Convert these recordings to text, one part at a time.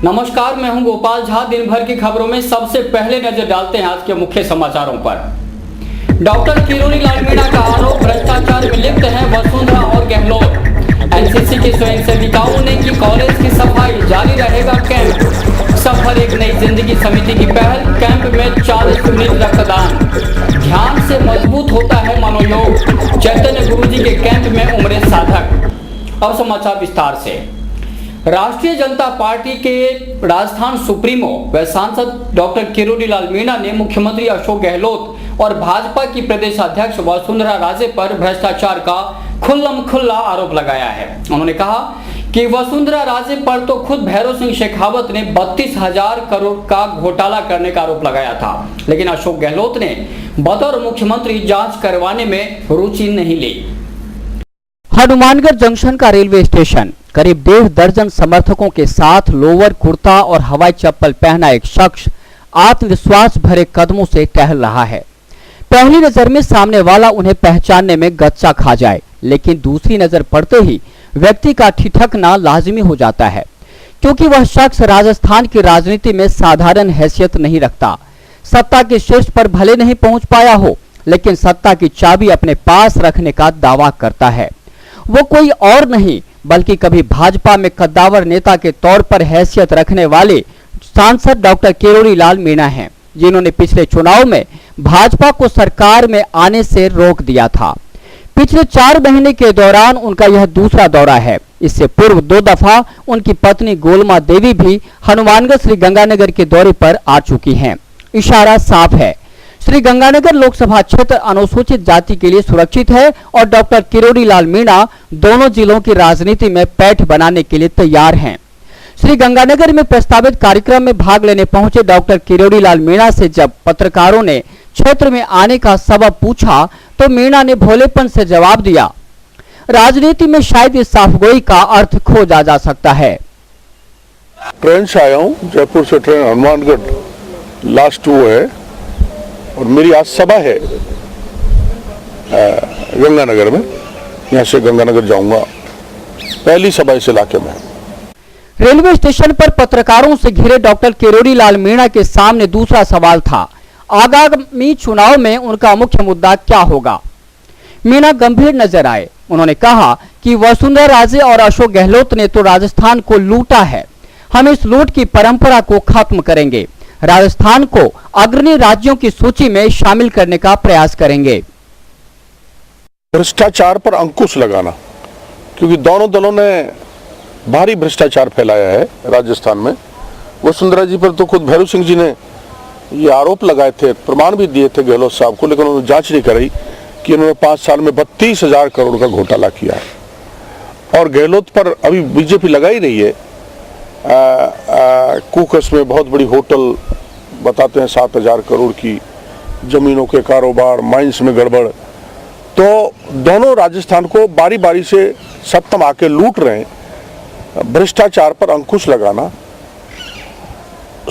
नमस्कार, मैं हूं गोपाल झा। दिन भर की खबरों में सबसे पहले नजर डालते हैं आज के मुख्य समाचारों पर। डॉक्टर किरोड़ी लाल मीणा का आरोप भ्रष्टाचार में लिप्त है वसुंधरा और गहलोत। एनसीसी की स्वयं सेविकाओं ने की कॉलेज की सफाई, जारी रहेगा कैंप। सफर एक नई जिंदगी समिति की पहल, कैंप में 40 यूनिट रक्तदान। ध्यान से मजबूत होता है मनोयोग, चैतन्य गुरुजी के कैंप में उमरे साधक। अब समाचार विस्तार से। राष्ट्रीय जनता पार्टी के राजस्थान सुप्रीमो व सांसद डॉक्टर किरोड़ी लाल मीणा ने मुख्यमंत्री अशोक गहलोत और भाजपा की प्रदेश अध्यक्ष वसुंधरा राजे पर भ्रष्टाचार का खुल्लम-खुल्ला आरोप लगाया है। उन्होंने कहा कि वसुंधरा राजे पर तो खुद भैरव सिंह शेखावत ने 32,000 करोड़ का घोटाला करने का आरोप लगाया था, लेकिन अशोक गहलोत ने बतौर मुख्यमंत्री जांच करवाने में रुचि नहीं ली। हनुमानगढ़ जंक्शन का रेलवे स्टेशन, करीब 1.5 दर्जन समर्थकों के साथ लोअर कुर्ता और हवाई चप्पल पहना एक शख्स आत्मविश्वास भरे कदमों से टहल रहा है। पहली नजर में सामने वाला उन्हें पहचानने में गच्चा खा जाए, लेकिन दूसरी नजर पड़ते ही व्यक्ति का ठिठकना लाजिमी हो जाता है, क्योंकि वह शख्स राजस्थान की राजनीति में साधारण हैसियत नहीं रखता। सत्ता के शीर्ष पर भले नहीं पहुंच पाया हो, लेकिन सत्ता की चाबी अपने पास रखने का दावा करता है। वो कोई और नहीं बल्कि कभी भाजपा में कद्दावर नेता के तौर पर हैसियत रखने वाले सांसद डॉक्टर किरोड़ी लाल मीणा हैं, जिन्होंने पिछले चुनाव में भाजपा को सरकार में आने से रोक दिया था। पिछले 4 महीने के दौरान उनका यह दूसरा दौरा है। इससे पूर्व 2 दफा उनकी पत्नी गोलमा देवी भी हनुमानगढ़ श्री गंगानगर के दौरे पर आ चुकी हैं। इशारा साफ है, श्री गंगानगर लोकसभा क्षेत्र अनुसूचित जाति के लिए सुरक्षित है और डॉक्टर किरोड़ी लाल मीणा दोनों जिलों की राजनीति में पैठ बनाने के लिए तैयार हैं। श्री गंगानगर में प्रस्तावित कार्यक्रम में भाग लेने पहुंचे डॉक्टर किरोड़ी लाल मीणा से जब पत्रकारों ने क्षेत्र में आने का सबब पूछा, तो मीणा ने भोलेपन से जवाब दिया, राजनीति में शायद इस साफगोई का अर्थ खोजा जा सकता है। ट्रेन से आया हूँ, जयपुर से ट्रेन हनुमानगढ़ लास्ट वो है और मेरी आज सभा है गंगानगर में। यहाँ से गंगानगर जाऊंगा, पहली सभा इस इलाके में। रेलवे स्टेशन पर पत्रकारों से घिरे डॉक्टर किरोड़ी लाल मीणा के सामने दूसरा सवाल था, आगामी चुनाव में उनका मुख्य मुद्दा क्या होगा। मीणा गंभीर नजर आए। उन्होंने कहा कि वसुंधरा राजे और अशोक गहलोत ने तो राजस्थान को लूटा है, हम इस लूट की परंपरा को खत्म करेंगे, राजस्थान को अग्रणी राज्यों की सूची में शामिल करने का प्रयास करेंगे। भ्रष्टाचार पर अंकुश लगाना, क्योंकि दोनों दलों ने भारी भ्रष्टाचार फैलाया है राजस्थान में। वसुंधरा जी पर तो खुद भैरव सिंह जी ने ये आरोप लगाए थे, प्रमाण भी दिए थे गहलोत साहब को, लेकिन उन्होंने जांच नहीं कराई कि उन्होंने 5 साल में 32,000 करोड़ का घोटाला किया है। और गहलोत पर अभी बीजेपी लगा ही रही है। कुकस में बहुत बड़ी होटल बताते हैं 7,000 करोड़ की, जमीनों के कारोबार, माइंस में गड़बड़। तो दोनों राजस्थान को बारी बारी से सत्ता आके लूट रहे हैं। भ्रष्टाचार पर अंकुश लगाना,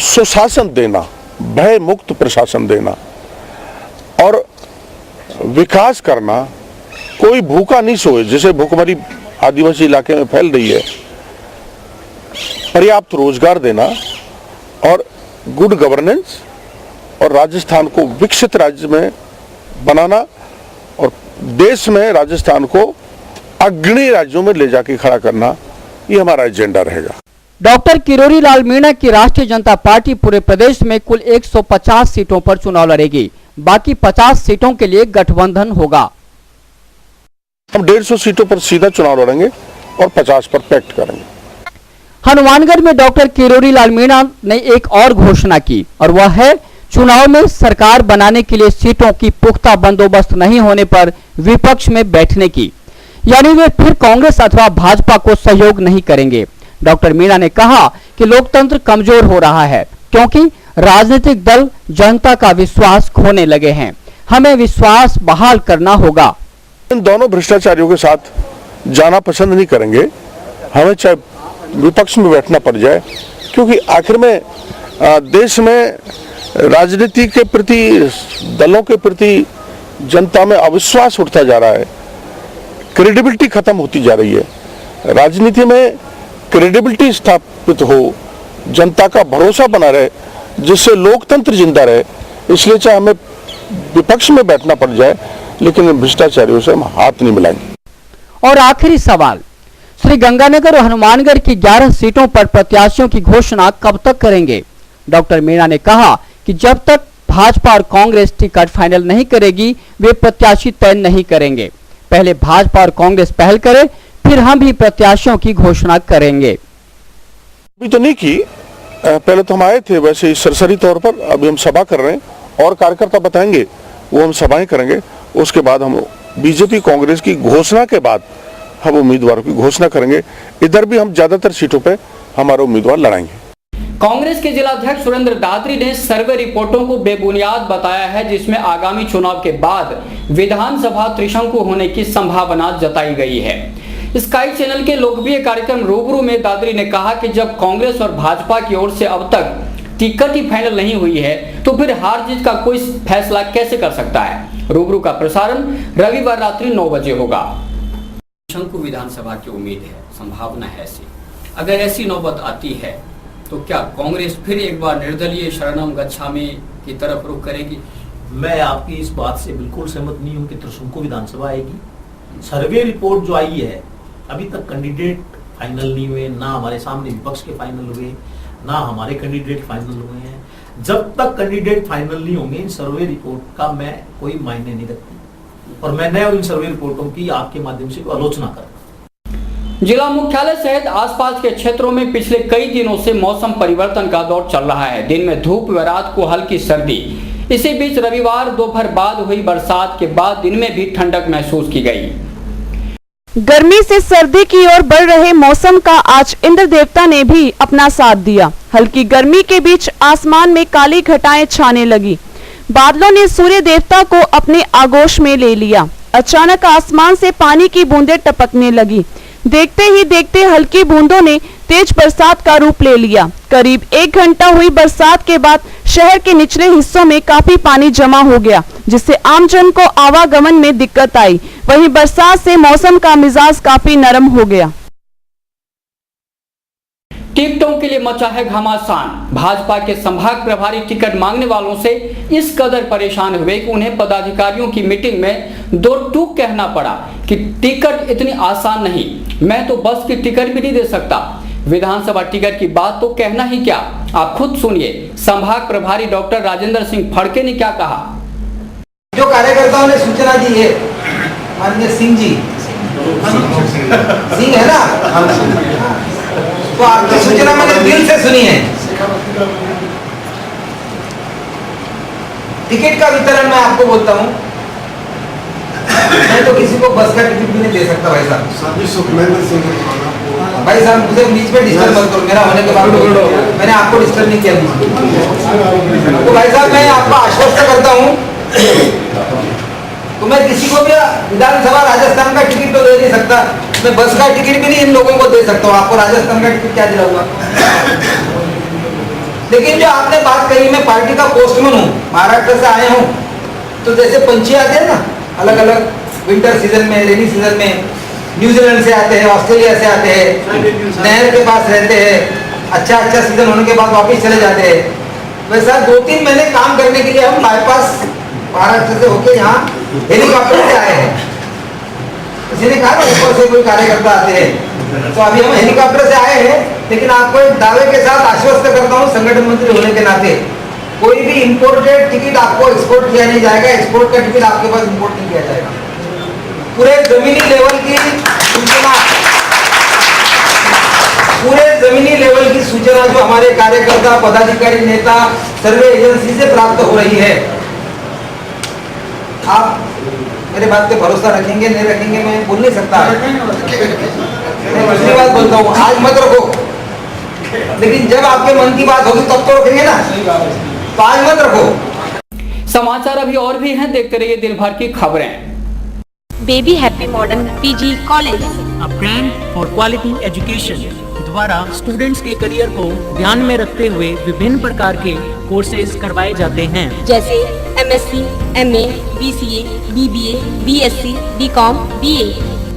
सुशासन देना, भय मुक्त प्रशासन देना और विकास करना। कोई भूखा नहीं सोए, जैसे भूखमरी आदिवासी इलाके में फैल रही है। पर्याप्त रोजगार देना और गुड गवर्नेंस और राजस्थान को विकसित राज्य में बनाना और देश में राजस्थान को अग्रणी राज्यों में ले जाके खड़ा करना, ये हमारा एजेंडा रहेगा। डॉक्टर किरोड़ी लाल मीणा की राष्ट्रीय जनता पार्टी पूरे प्रदेश में कुल 150 सीटों पर चुनाव लड़ेगी। बाकी 50 सीटों के लिए गठबंधन होगा। हम 150 सीटों पर सीधा चुनाव लड़ेंगे और 50 पर पैक्ट करेंगे। हनुमानगढ़ में डॉक्टर किरोड़ी लाल मीणा ने एक और घोषणा की, और वह है चुनाव में सरकार बनाने के लिए सीटों की पुख्ता बंदोबस्त नहीं होने पर विपक्ष में बैठने की, यानी वे फिर कांग्रेस अथवा भाजपा को सहयोग नहीं करेंगे। डॉक्टर मीणा ने कहा कि लोकतंत्र कमजोर हो रहा है, क्योंकि राजनीतिक दल जनता का विश्वास खोने लगे हैं, हमें विश्वास बहाल करना होगा। इन दोनों भ्रष्टाचारियों के साथ जाना पसंद नहीं करेंगे, हमें चाहे विपक्ष में बैठना पड़ जाए, क्योंकि आखिर में देश में राजनीति के प्रति, दलों के प्रति जनता में अविश्वास उठता जा रहा है, क्रेडिबिलिटी खत्म होती जा रही है। राजनीति में क्रेडिबिलिटी स्थापित हो, जनता का भरोसा बना रहे, जिससे लोकतंत्र जिंदा रहे। इसलिए चाहे हमें विपक्ष में बैठना पड़ जाए, लेकिन इन भ्रष्टाचारियों से हम हाथ नहीं मिलाएंगे। और आखिरी सवाल, श्रीगंगानगर और हनुमानगढ़ की 11 सीटों पर प्रत्याशियों की घोषणा कब तक करेंगे? डॉक्टर मीणा ने कहा कि जब तक भाजपा और कांग्रेस टिकट फाइनल नहीं करेगी, वे प्रत्याशी तय नहीं करेंगे। पहले भाजपा और कांग्रेस पहल करे, फिर हम भी प्रत्याशियों की घोषणा करेंगे। अभी तो नहीं की, पहले तो हम आए थे वैसे ही सरसरी तौर पर। अभी हम सभा कर रहे हैं और कार्यकर्ता बताएंगे, वो हम सभाएं करेंगे। उसके बाद हम बीजेपी कांग्रेस की घोषणा के बाद हम उम्मीदवारों की घोषणा करेंगे। इधर भी हम ज्यादातर सीटों पे हमारा उम्मीदवार लड़ाएंगे। कांग्रेस के जिलाध्यक्ष सुरेंद्र दादरी ने सर्वे रिपोर्टों को बेबुनियाद बताया है, जिसमें आगामी चुनाव के बाद विधानसभा त्रिशंकु होने की संभावना जताई गई है। स्काई चैनल के लोकप्रिय कार्यक्रम रूबरू में दादरी ने कहा कि जब कांग्रेस और भाजपा की ओर से अब तक टिकट ही फाइनल नहीं हुई है, तो फिर हार जीत का कोई फैसला कैसे कर सकता है। रूबरू का प्रसारण रविवार रात्रि 9 बजे होगा। त्रिशंकु विधानसभा की उम्मीद है, संभावना है ऐसी। अगर ऐसी नौबत आती है तो क्या कांग्रेस फिर एक बार निर्दलीय शरणम गच्छामि की तरफ रुख करेगी? मैं आपकी इस बात से बिल्कुल सहमत नहीं हूं कि त्रिशंकु विधानसभा आएगी। सर्वे रिपोर्ट जो आई है, अभी तक कैंडिडेट फाइनल नहीं हुए, ना हमारे सामने विपक्ष के फाइनल हुए, ना हमारे कैंडिडेट फाइनल हुए हैं। जब तक कैंडिडेट फाइनल नहीं होंगे, इन सर्वे रिपोर्ट का मैं कोई मायने नहीं रखती और मैं न इन सर्वे रिपोर्टों की आपके माध्यम से आलोचना करूंगा। जिला मुख्यालय सहित आसपास के क्षेत्रों में पिछले कई दिनों से मौसम परिवर्तन का दौर चल रहा है। दिन में धूप व रात को हल्की सर्दी। इसी बीच रविवार दोपहर बाद हुई बरसात के बाद दिन में भी ठंडक महसूस की गई। गर्मी से सर्दी की ओर बढ़ रहे मौसम का आज इंद्र देवता ने भी अपना साथ दिया। हल्की गर्मी के बीच आसमान में काली घटाएं छाने लगी। बादलों ने सूर्य देवता को अपने आगोश में ले लिया। अचानक आसमान से पानी की बूंदें टपकने लगी। देखते ही देखते हल्की बूंदों ने तेज बरसात का रूप ले लिया। करीब 1 घंटा हुई बरसात के बाद शहर के निचले हिस्सों में काफी पानी जमा हो गया, जिससे आमजन को आवागमन में दिक्कत आई। वहीं बरसात से मौसम का मिजाज काफी नरम हो गया। टिकटों के लिए मचा है घमासान। भाजपा के संभाग प्रभारी टिकट मांगने वालों से इस कदर परेशान हुए कि उन्हें पदाधिकारियों की मीटिंग में दो टूक कहना पड़ा कि टिकट इतनी आसान नहीं, मैं तो बस की टिकट भी नहीं दे सकता। विधानसभा टिकट की बात तो कहना ही क्या, आप खुद सुनिए संभाग प्रभारी डॉक्टर राजेंद्र सिंह फड़के ने क्या कहा। जो कार्यकर्ताओं ने सूचना दी है, माननीय सिंह जी, सिंह है ना, तो आपकी सूचना मैंने दिल से सुनी है। टिकट का वितरण मैं आपको बोलता हूँ, मैं तो किसी को बस का टिकट भी नहीं दे सकता भाई साहब। भाई साहब मुझे बीच में डिस्टर्ब मत करो, मेरा होने के बाद मैंने आपको डिस्टर्ब नहीं किया। तो भाई साहब मैं आपको आश्वस्त करता हूँ, तो मैं किसी को भी विधानसभा राजस्थान का टिकट तो दे नहीं सकता, मैं बस का टिकट भी नहीं इन लोगों को दे सकता हूँ। आपको राजस्थान का टिकट क्या दिलाऊंगा। लेकिन जो आपने बात कही, मैं पार्टी का पोस्टमैन हूँ, महाराष्ट्र से आए हूँ, तो जैसे पंछी आते हैं ना अलग अलग विंटर सीजन में, रेनी सीजन में, न्यूजीलैंड से आते हैं, ऑस्ट्रेलिया से आते हैं, नहर के पास रहते हैं, अच्छा सीजन होने के बाद वापिस चले जाते हैं। वैसा 2-3 महीने काम करने के लिए हम बाईपास महाराष्ट्र से होके यहाँ हेलीकॉप्टर से आए हैं। किसी ने कहा ना ऊपर से कोई कार्यकर्ता आते हैं, तो अभी हम हेलीकॉप्टर से आए हैं। लेकिन आपको एक दावे के साथ आश्वस्त करता हूँ, संगठन मंत्री होने के नाते कोई भी इंपोर्टेड टिकट आपको एक्सपोर्ट किया नहीं जाएगा। एक्सपोर्ट का टिकट आपके पास इंपोर्ट नहीं किया जाएगा। पूरे जमीनी लेवल की सूचना, पूरे जमीनी लेवल की सूचना जो हमारे कार्यकर्ता, पदाधिकारी, नेता, सर्वे एजेंसी से प्राप्त हो रही है, आप मेरे बात पे भरोसा रखेंगे नहीं रखेंगे मैं बोल नहीं सकता। मैं दूसरी बात बोलता हूँ, आज मत रखो, लेकिन जब आपके मन की बात होगी तब तो रखेंगे ना, तो आज मत रखो। समाचार अभी और भी हैं, देखते रहिए दिन भर की खबरें। Baby happy modern PG college, a brand for quality education द्वारा स्टूडेंट्स के करियर को ध्यान में रखते हुए विभिन्न प्रकार के कोर्सेज करवाए जाते हैं, जैसे MSc, MA, BCA, BBA, BSc, BCom, BA,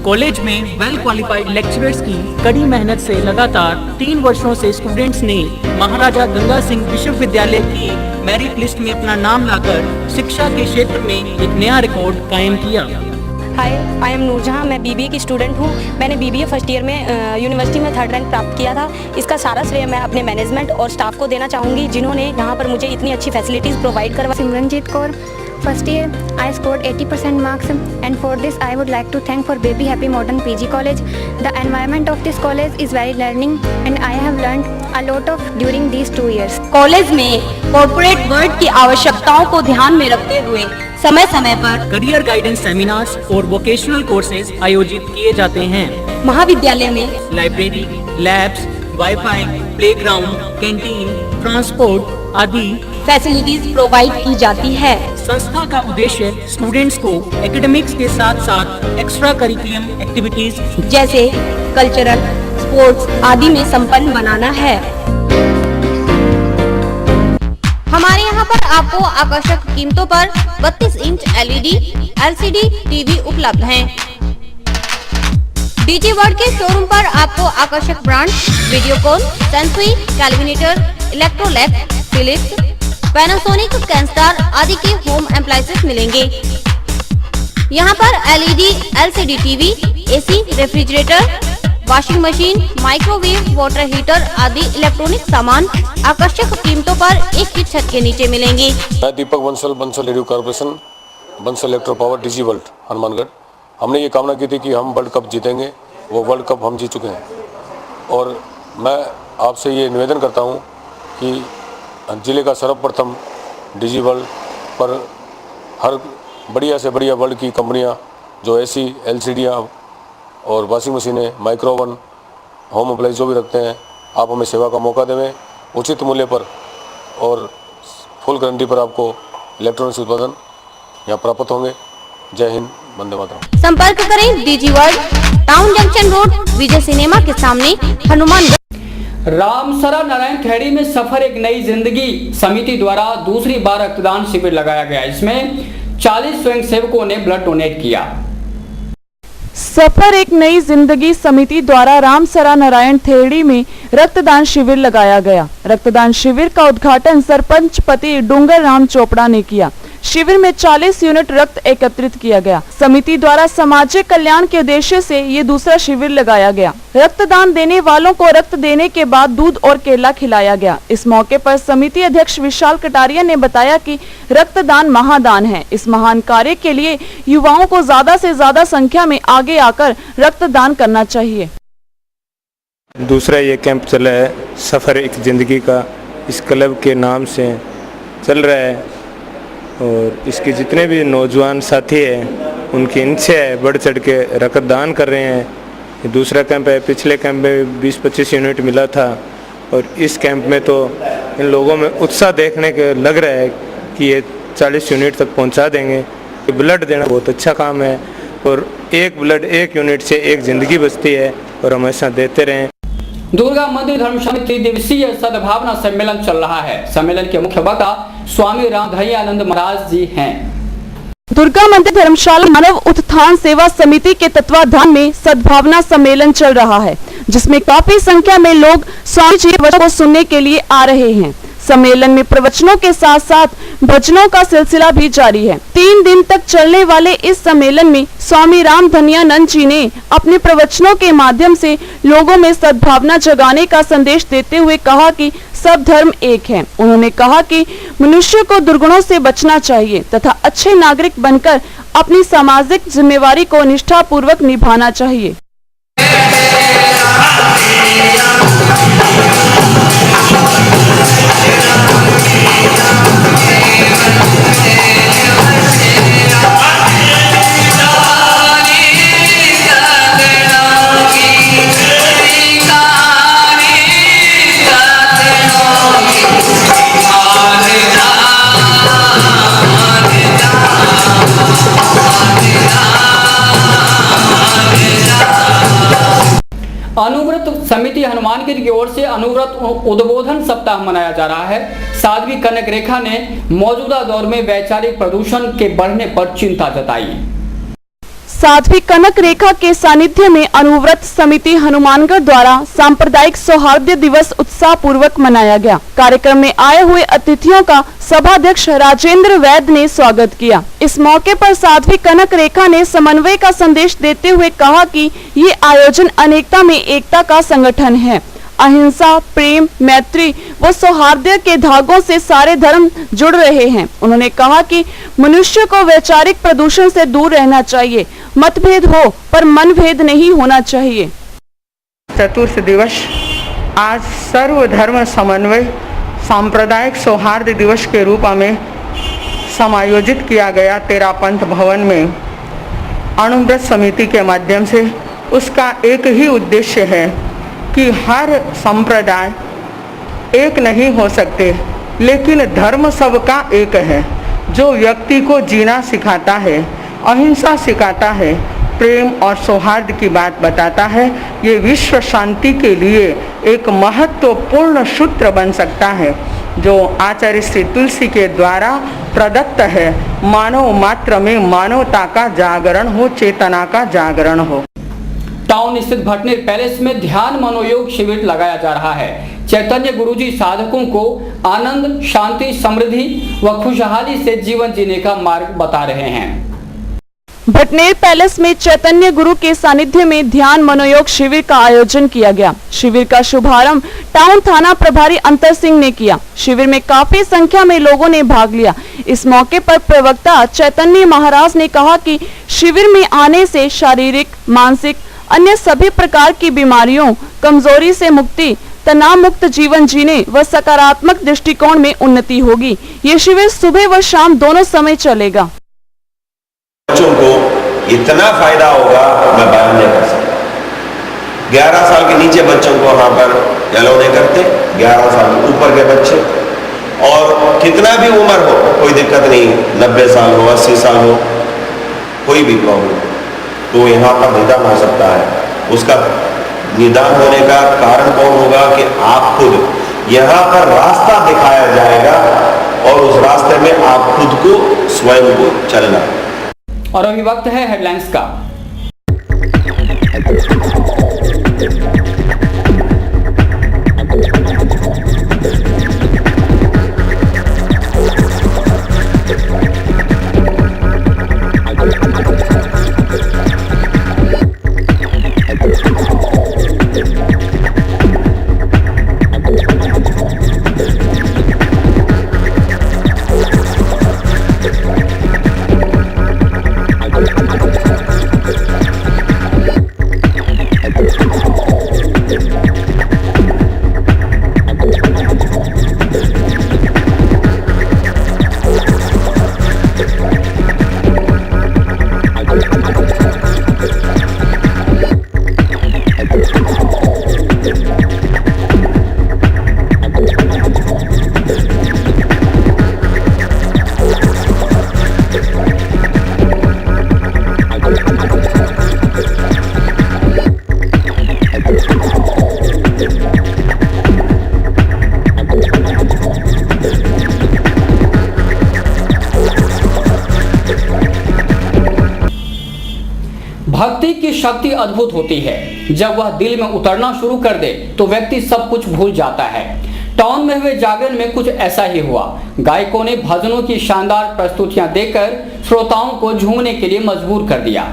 college में वेल क्वालिफाइड लेक्चरर्स की कड़ी मेहनत से लगातार 3 वर्षों से स्टूडेंट्स ने महाराजा गंगा सिंह विश्वविद्यालय की मेरिट लिस्ट में अपना नाम लाकर शिक्षा के क्षेत्र में एक नया रिकॉर्ड कायम किया। हाय, आई एम नूरजहां। मैं बीबीए की स्टूडेंट हूं। मैंने बीबीए फर्स्ट ईयर में यूनिवर्सिटी में 3rd रैंक प्राप्त किया था। इसका सारा श्रेय मैं अपने मैनेजमेंट और स्टाफ को देना चाहूँगी, जिन्होंने यहाँ पर मुझे इतनी अच्छी फैसिलिटीज़ प्रोवाइड करवा। Simranjeet Kaur, first year I scored 80% marks, and for this I would like to thank for Baby Happy Modern PG College. The environment of this college is very learning and I have learned a lot of during these 2 years. College में corporate world की आवश्यकताओं को ध्यान में रखते हुए समय समय पर करियर गाइडेंस सेमिनार्स और वोकेशनल कोर्सेज आयोजित किए जाते हैं। महाविद्यालय में library, labs, wifi, playground, canteen, transport आदि फैसिलिटीज प्रोवाइड की जाती है। संस्था का उद्देश्य स्टूडेंट्स को एकेडमिक्स के साथ साथ एक्स्ट्रा करिकुलम एक्टिविटीज जैसे कल्चरल, स्पोर्ट्स आदि में संपन्न बनाना है। हमारे यहाँ पर आपको आकर्षक कीमतों पर 32 इंच LED, LCD टीवी उपलब्ध हैं। डीजी वर्ल्ड के शोरूम पर आपको आकर्षक brand Videocon, Sansui, Kelvinator, Electrolux, Philips, Panasonic, Kenstar आदि के होम एप्लायंसेस मिलेंगे। यहाँ पर LED, LCD TV, AC, refrigerator, washing machine, microwave, water heater आदि इलेक्ट्रॉनिक सामान आकर्षक कीमतों पर एक ही छत के नीचे मिलेंगे। मैं Deepak Bansal radio corporation, Bansal electro power, DG world Hanumangarh. हमने ये कामना की थी कि हम वर्ल्ड कप जीतेंगे, वो वर्ल्ड कप हम जीत चुके हैं। और मैं आपसे ये निवेदन करता हूँ कि जिले का सर्वप्रथम डीजी वर्ल्ड पर हर बढ़िया से बढ़िया वर्ल्ड की कंपनियाँ जो AC, LCD और वॉशिंग मशीनें, माइक्रोवन, होम अप्लाइंस जो भी रखते हैं, आप हमें सेवा का मौका देवें उचित मूल्य पर और फुल गारंटी पर आपको इलेक्ट्रॉनिक्स उत्पादन यहाँ प्राप्त होंगे। जय हिंद, वंदे मातरम। संपर्क करें DG world, town junction road, Vijay cinema के सामने, हनुमानगढ़। रामसरा नारायण खेड़ी में सफर एक नई जिंदगी समिति द्वारा दूसरी बार रक्तदान शिविर लगाया गया। इसमें 40 स्वयंसेवकों ने ब्लड डोनेट किया। सफर एक नई जिंदगी समिति द्वारा रामसरा नारायण खेड़ी में रक्तदान शिविर लगाया गया। रक्तदान शिविर का उद्घाटन सरपंच पति डूंगर राम चोपड़ा ने किया। शिविर में 40 यूनिट रक्त एकत्रित किया गया। समिति द्वारा सामाजिक कल्याण के उद्देश्य से ये दूसरा शिविर लगाया गया। रक्तदान देने वालों को रक्त देने के बाद दूध और केला खिलाया गया। इस मौके पर समिति अध्यक्ष विशाल कटारिया ने बताया कि रक्तदान महादान है। इस महान कार्य के लिए युवाओं को ज्यादा से ज्यादा संख्या में आगे आकर रक्तदान करना चाहिए। दूसरा ये कैंप चला है सफर एक जिंदगी का, इस क्लब के नाम से चल रहा है और इसके जितने भी नौजवान साथी हैं उनकी इच्छा है बढ़ चढ़ के रक्तदान कर रहे हैं। ये दूसरा कैंप है। पिछले कैंप में 20-25 यूनिट मिला था और इस कैंप में तो इन लोगों में उत्साह देखने के लग रहा है कि ये 40 यूनिट तक पहुंचा देंगे। ब्लड देना बहुत अच्छा काम है और एक ब्लड, एक यूनिट से एक ज़िंदगी बचती है और हम ऐसा देते रहें। दुर्गा मंदिर धर्मशाला में त्रिदिवसीय सद्भावना सम्मेलन चल रहा है। सम्मेलन के मुख्य वक्ता स्वामी रामधैयानंद महाराज जी हैं। दुर्गा मंदिर धर्मशाला मानव उत्थान सेवा समिति के तत्वाधान में सद्भावना सम्मेलन चल रहा है, जिसमें काफी संख्या में लोग स्वामी जी के वचनों को सुनने के लिए आ रहे हैं। सम्मेलन में प्रवचनों के साथ साथ भजनों का सिलसिला भी जारी है। 3 दिन तक चलने वाले इस सम्मेलन में स्वामी रामधैयानंद जी ने अपने प्रवचनों के माध्यम से लोगों में सद्भावना जगाने का संदेश देते हुए कहा कि सब धर्म एक हैं। उन्होंने कहा कि मनुष्य को दुर्गुणों से बचना चाहिए तथा अच्छे नागरिक बनकर अपनी सामाजिक जिम्मेवारी को निष्ठापूर्वक निभाना चाहिए। अनुव्रत समिति हनुमानगढ़ की ओर से अनुव्रत उद्बोधन सप्ताह मनाया जा रहा है। साध्वी कनक रेखा ने मौजूदा दौर में वैचारिक प्रदूषण के बढ़ने पर चिंता जताई। साध्वी कनक रेखा के सानिध्य में अनुव्रत समिति हनुमानगढ़ द्वारा सांप्रदायिक सौहार्द दिवस उत्साह पूर्वक मनाया गया। कार्यक्रम में आए हुए अतिथियों का सभाध्यक्ष राजेंद्र वैद ने स्वागत किया। इस मौके पर साध्वी कनक रेखा ने समन्वय का संदेश देते हुए कहा कि ये आयोजन अनेकता में एकता का संगठन है। अहिंसा, प्रेम, मैत्री व सौहार्द के धागों से सारे धर्म जुड़ रहे हैं। उन्होंने कहा कि मनुष्य को वैचारिक प्रदूषण से दूर रहना चाहिए। मतभेद हो पर मनभेद नहीं होना चाहिए। चतुर्थ दिवस आज सर्वधर्म समन्वय सांप्रदायिक सौहार्द दिवस के रूप में समायोजित किया गया तेरापंथ भवन में अनुव्रत समिति के माध्यम से। उसका एक ही उद्देश्य है कि हर संप्रदाय एक नहीं हो सकते, लेकिन धर्म सबका एक है, जो व्यक्ति को जीना सिखाता है, अहिंसा सिखाता है, प्रेम और सौहार्द की बात बताता है। ये विश्व शांति के लिए एक महत्वपूर्ण सूत्र बन सकता है, जो आचार्य श्री तुलसी के द्वारा प्रदत्त है। मानव मात्र में मानवता का जागरण हो, चेतना का जागरण हो। टाउन स्थित भटनेर पैलेस में ध्यान मनोयोग शिविर लगाया जा रहा है। चैतन्य गुरुजी साधकों को आनंद, शांति, समृद्धि व खुशहाली से जीवन जीने का मार्ग बता रहे हैं। भटनेर पैलेस में चैतन्य गुरु के सानिध्य में ध्यान मनोयोग शिविर का आयोजन किया गया। शिविर का शुभारंभ टाउन थाना प्रभारी अंतर सिंह ने किया। शिविर में काफी संख्या में लोगों ने भाग लिया। इस मौके पर प्रवक्ता चैतन्य महाराज ने कहा कि शिविर में आने से शारीरिक, मानसिक, अन्य सभी प्रकार की बीमारियों, कमजोरी से मुक्ति, तनाव मुक्त जीवन जीने व सकारात्मक दृष्टिकोण में उन्नति होगी। ये शिविर सुबह व शाम दोनों समय चलेगा। बच्चों को इतना फायदा होगा मैं बयान नहीं कर सकता। 11 साल के नीचे बच्चों को यहाँ पर अलाउ नहीं करते, 11 साल के ऊपर के बच्चे, और कितना भी उम्र हो कोई दिक्कत नहीं, 90 साल हो, 80 साल हो, कोई भी प्रॉब्लम तो यहाँ पर निदान हो सकता है। उसका निदान होने का कारण कौन होगा कि आप खुद यहाँ पर रास्ता दिखाया जाएगा और उस रास्ते में आप खुद को स्वयं को चलना। और अभी वक्त है हेडलाइंस का। भक्ति की शक्ति अद्भुत होती है। जब वह दिल में उतरना शुरू कर दे तो व्यक्ति सब कुछ भूल जाता है। टाउन में हुए जागरण में कुछ ऐसा ही हुआ। गायकों ने भजनों की शानदार प्रस्तुतियां देकर श्रोताओं को झूमने के लिए मजबूर कर दिया।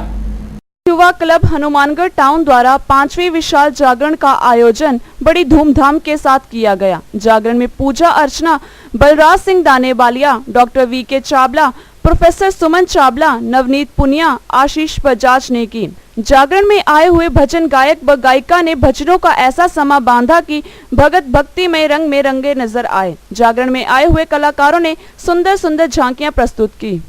युवा क्लब हनुमानगढ़ टाउन द्वारा 5वीं विशाल जागरण का आयोजन बड़ी धूमधाम के साथ किया गया। जागरण में पूजा अर्चना Balraj Singh Danewalia, doctor VK Chawla, professor Suman Chawla, Navneet Punia, Ashish Bajaj ने की। जागरण में आए हुए भजन गायक व गायिका ने भजनों का ऐसा समा बांधा कि भगत भक्ति में रंग में रंगे नजर आए। जागरण में आए हुए कलाकारों ने सुंदर सुंदर झांकियां प्रस्तुत की।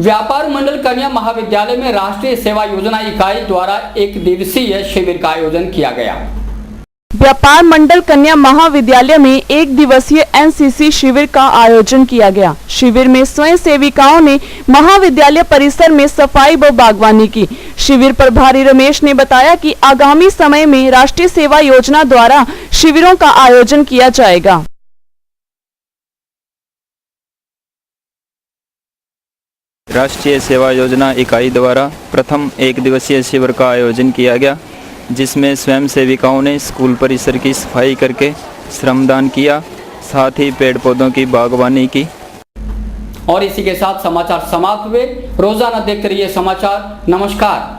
व्यापार मंडल कन्या महाविद्यालय में राष्ट्रीय सेवा योजना इकाई द्वारा एक दिवसीय शिविर का आयोजन किया गया। व्यापार मंडल कन्या महाविद्यालय में एक दिवसीय एनसीसी शिविर का आयोजन किया गया। शिविर में स्वयं सेविकाओं ने महाविद्यालय परिसर में सफाई व बागवानी की। शिविर प्रभारी रमेश ने बताया कि आगामी समय में राष्ट्रीय सेवा योजना द्वारा शिविरों का आयोजन किया जाएगा। राष्ट्रीय सेवा योजना इकाई द्वारा प्रथम एक दिवसीय शिविर का आयोजन किया गया, जिसमें स्वयं सेविकाओं ने स्कूल परिसर की सफाई करके श्रमदान किया, साथ ही पेड़ पौधों की बागवानी की। और इसी के साथ समाचार समाप्त हुए। रोजाना देखते रहिए समाचार। नमस्कार।